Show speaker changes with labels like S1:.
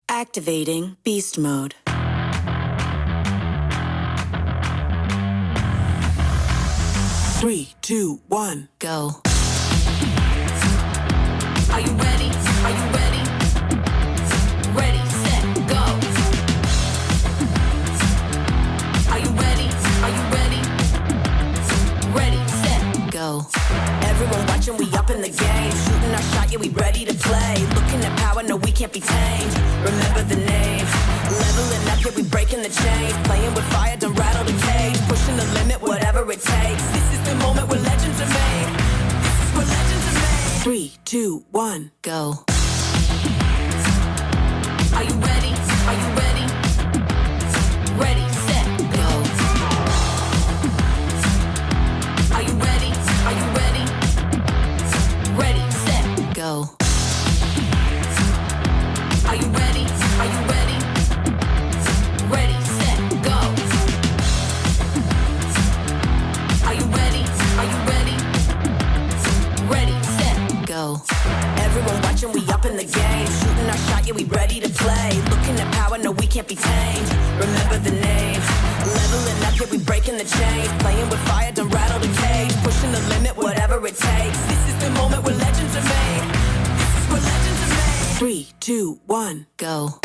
S1: Activating beast mode. 3, 2, 1, go.
S2: Are you ready? Are you ready? Ready, set, go. Are you ready? Are you ready? Ready, set,
S1: go.
S2: Everyone watching, we up in the game. Shooting our shot, yeah, we ready to play. Looking at power, no, we can't be tamed. Remember the name. Leveling up, yeah, we breaking the chains. Playing with fire, don't rattle the cage. Pushing the limit, whatever it takes. This is the moment where legends are made. This is where legends are made.
S1: 3, 2, 1, go.
S2: Are you ready? Are you ready? Ready, set, go. Are you ready? Are you ready? Ready, set,
S1: go.
S2: Are you ready? Are you ready? Ready, set, go. Are you ready? Are you ready? Ready, set,
S1: go.
S2: Everyone watching, we up in the game. Shooting our shot, yeah, we ready to play. Looking at power, no, we can't be tamed. Remember the name. Leveling up, yeah, we breaking the chains. Playing with fire, don't rattle the cage. Pushing the limit, whatever it takes. This is the moment where legends are made. This is where legends are made.
S1: 3, 2, 1, go.